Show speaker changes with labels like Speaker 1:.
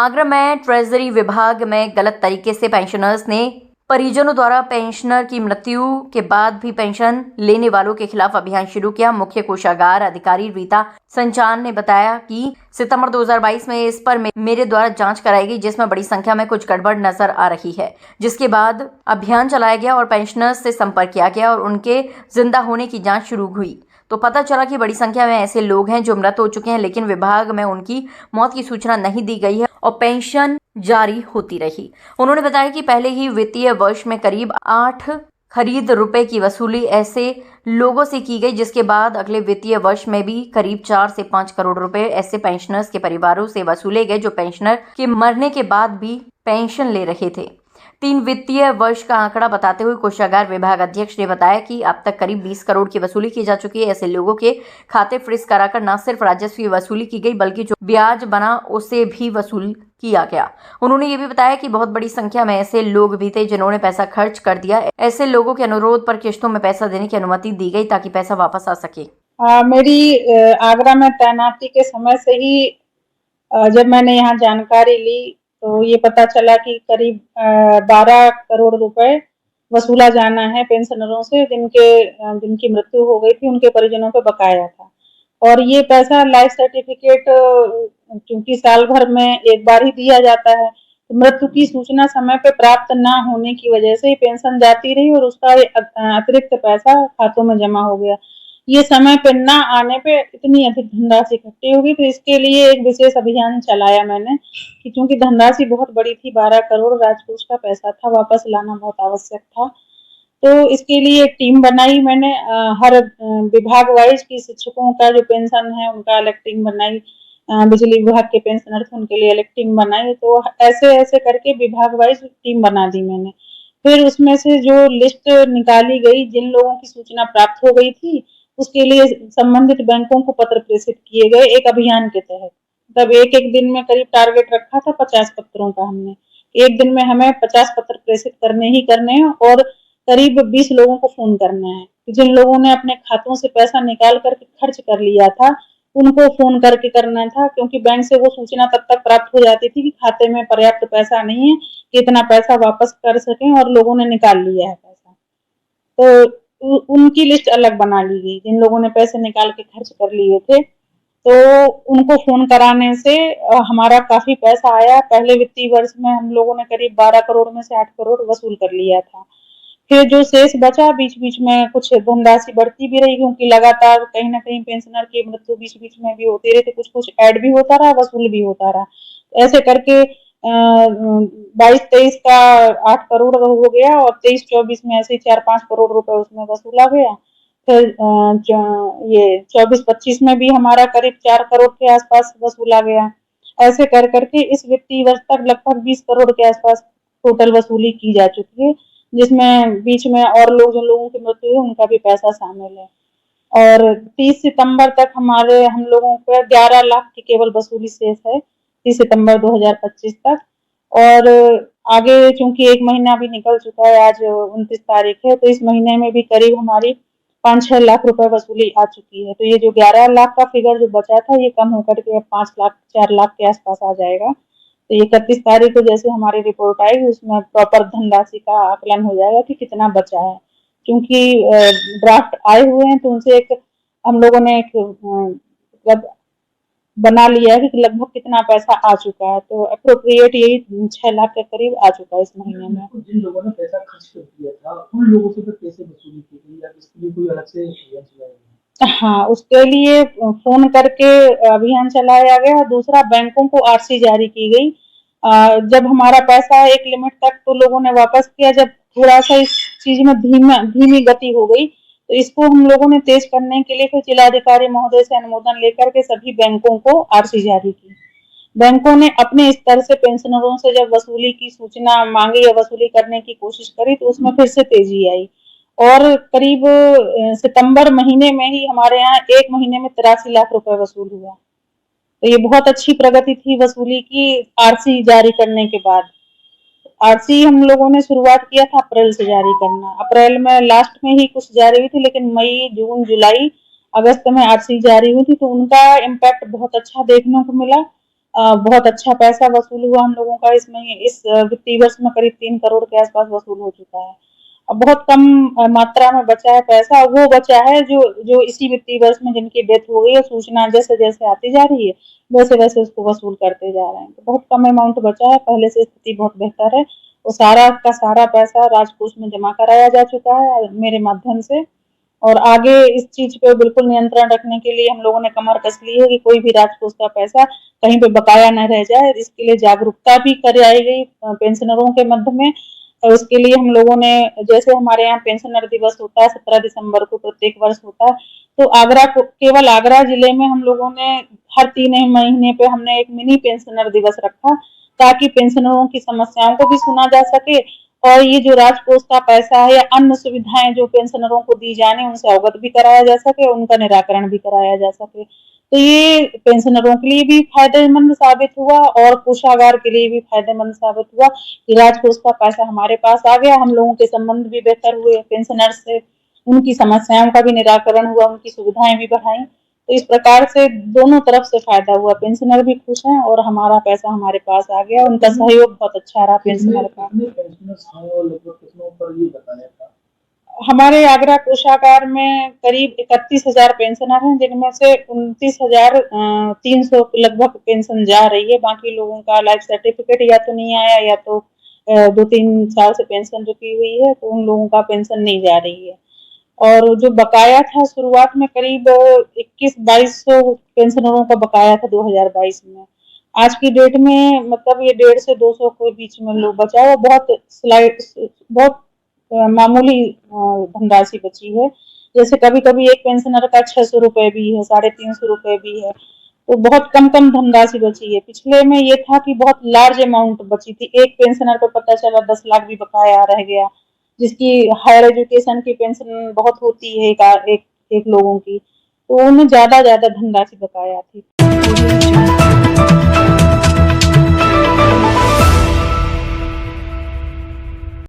Speaker 1: आगरा में ट्रेजरी विभाग में गलत तरीके से पेंशनर्स ने परिजनों द्वारा पेंशनर की मृत्यु के बाद भी पेंशन लेने वालों के खिलाफ अभियान शुरू किया। मुख्य कोषागार अधिकारी रीता संचान ने बताया कि सितंबर 2022 में इस पर मेरे द्वारा जांच कराई गई, जिसमें बड़ी संख्या में कुछ गड़बड़ नजर आ रही है, जिसके बाद अभियान चलाया गया और पेंशनर्स से संपर्क किया गया और उनके जिंदा होने की जाँच शुरू हुई तो पता चला कि बड़ी संख्या में ऐसे लोग हैं जो मृत हो चुके हैं, लेकिन विभाग में उनकी मौत की सूचना नहीं दी गई है और पेंशन जारी होती रही। उन्होंने बताया कि पहले ही वित्तीय वर्ष में करीब 8 खरीद रुपए की वसूली ऐसे लोगों से की गई, जिसके बाद अगले वित्तीय वर्ष में भी करीब 4 से 5 करोड़ रुपए ऐसे पेंशनर्स के परिवारों से वसूले गए जो पेंशनर के मरने के बाद भी पेंशन ले रहे थे। 3 वित्तीय वर्ष का आंकड़ा बताते हुए कोषागार विभाग अध्यक्ष ने बताया कि अब तक करीब 20 करोड़ की वसूली की जा चुकी है। ऐसे लोगों के खाते फ्रीज कराकर न सिर्फ राजस्व की वसूली की गई बल्कि जो ब्याज बना उसे भी वसूल किया गया। उन्होंने ये भी बताया कि बहुत बड़ी संख्या में ऐसे लोग भी थे जिन्होंने पैसा खर्च कर दिया। ऐसे लोगों के अनुरोध पर किश्तों में पैसा देने की अनुमति दी गई ताकि पैसा वापस आ सके।
Speaker 2: मेरी आगरा में तैनाती के समय से ही जब मैंने यहाँ जानकारी ली तो ये पता चला कि करीब 12 करोड़ रुपए वसूला जाना है पेंशनरों से जिनकी मृत्यु हो गई थी, उनके परिजनों पे बकाया था। और ये पैसा लाइफ सर्टिफिकेट क्योंकि साल भर में एक बार ही दिया जाता है, तो मृत्यु की सूचना समय पे प्राप्त ना होने की वजह से पेंशन जाती रही और उसका अतिरिक्त पैसा खातों में जमा हो गया। ये समय पे ना आने पे इतनी अधिक धनराशि इकट्ठी होगी, तो इसके लिए एक विशेष अभियान चलाया मैंने कि क्योंकि धनराशि बहुत बड़ी थी, 12 करोड़ राजकोष का पैसा था, वापस लाना बहुत आवश्यक था। तो इसके लिए एक टीम बनाई मैंने, हर विभाग वाइज की शिक्षकों का जो पेंशन है उनका अलग टीम बनाई, बिजली विभाग के पेंशनर थे उनके लिए अलग टीम बनाई। तो ऐसे ऐसे करके विभाग वाइज टीम बना दी मैंने। फिर उसमें से जो लिस्ट निकाली गई, जिन लोगों की सूचना प्राप्त हो गई थी उसके लिए संबंधित बैंकों को पत्र प्रेषित किए गए एक अभियान के तहत। तब एक दिन में करीब टारगेट रखा था 50 पत्रों का हमने। एक दिन में हमें 50 पत्र प्रेषित करने ही करने हैं और करीब 20 लोगों को फोन करना है। जिन लोगों ने अपने खातों से पैसा निकाल करके खर्च कर लिया था उनको फोन करके करना था, क्योंकि बैंक से वो सूचना तब तक प्राप्त हो जाती थी कि खाते में पर्याप्त पैसा नहीं है कि इतना पैसा वापस कर सकें और लोगों ने निकाल लिया है पैसा। तो उनकी लिस्ट अलग बना ली गई, जिन लोगों ने पैसे निकाल के खर्च कर लिए थे। तो उनको फोन कराने से हमारा काफी पैसा आया। पहले वित्तीय वर्ष में हम लोगों ने करीब 12 करोड़ में से 8 करोड़ वसूल कर लिया था। फिर जो शेष बचा, बीच बीच में कुछ धनराशि बढ़ती भी रही, क्योंकि लगातार कहीं ना कहीं पेंशनर की मृत्यु बीच बीच में भी होती रही, तो कुछ कुछ ऐड भी होता रहा, वसूल भी होता रहा। ऐसे करके 22-23 का 8 करोड़ हो गया और 23-24 में ऐसे 4-5 करोड़ रुपए उसमें वसूला गया। फिर ये 24-25 में भी हमारा करीब 4 करोड़ के आसपास वसूला गया। ऐसे कर करके इस वित्तीय वर्ष तक लगभग 20 करोड़ के आसपास टोटल वसूली की जा चुकी है, जिसमें बीच में और जो लोगों की मृत्यु है उनका भी पैसा शामिल है। और 30 सितंबर तक हम लोगों को 11 लाख की केवल वसूली शेष है, 30 सितंबर 2025 तक। और आगे चूंकि एक महीना भी निकल चुका है, आज 29 तारीख है, तो इस महीने में भी करीब हमारी 5-6 लाख रुपए वसूली आ चुकी है। तो ये जो 11 लाख का फिगर जो बचा था ये कम होकर के 5 लाख 4 लाख के आसपास आ जाएगा। तो 31 तारीख को जैसे हमारी रिपोर्ट आएगी उसमें प्रॉपर धनराशि का आकलन हो जाएगा कि कितना बचा है, क्योंकि ड्राफ्ट आए हुए हैं तो उनसे एक हम लोगों ने एक मतलब बना लिया है कि लगभग कितना पैसा आ चुका है। तो अप्रोप्रिएट यही 6 लाख के करीब आ चुका है इस महीने में।
Speaker 3: जिन लोगों ने पैसा खर्च कर दिया था उन लोगों से फिर कैसे वसूली की गई या इसके लिए कोई अलग से अभियान चलाया गया?
Speaker 2: हाँ, उसके लिए फोन करके अभियान चलाया गया। दूसरा, बैंकों को आरसी जारी की गई। जब हमारा पैसा एक लिमिट तक तो लोगों ने वापस किया, जब थोड़ा सा इस चीज में धीमी गति हो गई तो इसको हम लोगों ने तेज करने के लिए फिर जिलाधिकारी महोदय से अनुमोदन लेकर के सभी बैंकों को आरसी जारी की। बैंकों ने अपने स्तर से पेंशनरों से जब वसूली की सूचना मांगी या वसूली करने की कोशिश करी तो उसमें फिर से तेजी आई और करीब सितंबर महीने में ही हमारे यहाँ एक महीने में 83 लाख रुपए वसूल हुआ। तो ये बहुत अच्छी प्रगति थी वसूली की आरसी जारी करने के बाद। आरसी हम लोगों ने शुरुआत किया था अप्रैल से जारी करना। अप्रैल में लास्ट में ही कुछ जारी हुई थी, लेकिन मई, जून, जुलाई, अगस्त में आरसी जारी हुई थी, तो उनका इम्पैक्ट बहुत अच्छा देखने को मिला। बहुत अच्छा पैसा वसूल हुआ हम लोगों का इसमें। इस वित्तीय वर्ष में करीब 3 करोड़ के आसपास वसूल हो चुका है। अब बहुत कम मात्रा में बचा है पैसा, वो बचा है जो जो इसी वित्तीय वर्ष में जिनकी डेथ हो गई है, सूचना जैसे जैसे आती जा रही है वैसे वैसे उसको वसूल करते जा रहे हैं। तो बहुत कम अमाउंट बचा है, पहले से स्थिति बहुत बेहतर है। वो सारा का सारा पैसा राजकोष में जमा कराया जा चुका है मेरे माध्यम से। और आगे इस चीज पे बिल्कुल नियंत्रण रखने के लिए हम लोगों ने कमर कस ली है कि कोई भी राजकोष का पैसा कहीं पे बकाया न रह जाए। इसके लिए जागरूकता भी कराई गई पेंशनरों के मध्य में। और उसके लिए हम लोगों ने, जैसे हमारे यहाँ पेंशनर दिवस होता है 17 दिसंबर को प्रत्येक वर्ष होता है, तो आगरा को, केवल आगरा जिले में हम लोगों ने हर 3 महीने पे हमने एक मिनी पेंशनर दिवस रखा, ताकि पेंशनरों की समस्याओं को भी सुना जा सके और ये जो राजकोष का पैसा है या अन्य सुविधाएं जो पेंशनरों को दी जाने उनसे अवगत भी कराया जा सके, उनका निराकरण भी कराया जा सके। तो ये पेंशनरों के लिए भी फायदेमंद साबित हुआ और कोषागार के लिए भी फायदेमंद साबित हुआ कि राजकोष का पैसा हमारे पास आ गया। हम लोगों के संबंध भी बेहतर हुए पेंशनर से, उनकी समस्याओं का भी निराकरण हुआ, उनकी सुविधाएं भी बढ़ाई। तो इस प्रकार से दोनों तरफ से फायदा हुआ, पेंशनर भी खुश हैं और हमारा पैसा हमारे पास आ गया। उनका सहयोग बहुत अच्छा रहा पेंशनर का।
Speaker 3: कितने पेंशनर्स हैं और लगभग कितनों पर ये बताया था?
Speaker 2: हमारे आगरा कोषागार में करीब 31,000 पेंशनर हैं, जिनमें से 29,300 लगभग पेंशन जा रही है। बाकी लोगों का लाइफ सर्टिफिकेट या तो नहीं आया या तो 2-3 साल से पेंशन रुकी हुई है, तो उन लोगों का पेंशन नहीं जा रही है। और जो बकाया था शुरुआत में करीब 21-2200 पेंशनरों का बकाया था 2022 में। आज की डेट में मतलब ये 150 से 200 के बीच में लोग बचा है। बहुत मामूली धनराशि बची है। जैसे कभी कभी एक पेंशनर का 600 रुपए भी है, 350 रुपए भी है, तो बहुत कम कम धनराशि बची है। पिछले में ये था कि बहुत लार्ज अमाउंट बची थी, एक पेंशनर को पता चला 10 लाख भी बकाया रह गया, जिसकी हायर एजुकेशन की पेंशन बहुत होती है एक एक लोगों की, तो उन्हें ज्यादा धनराशि बकाया थी।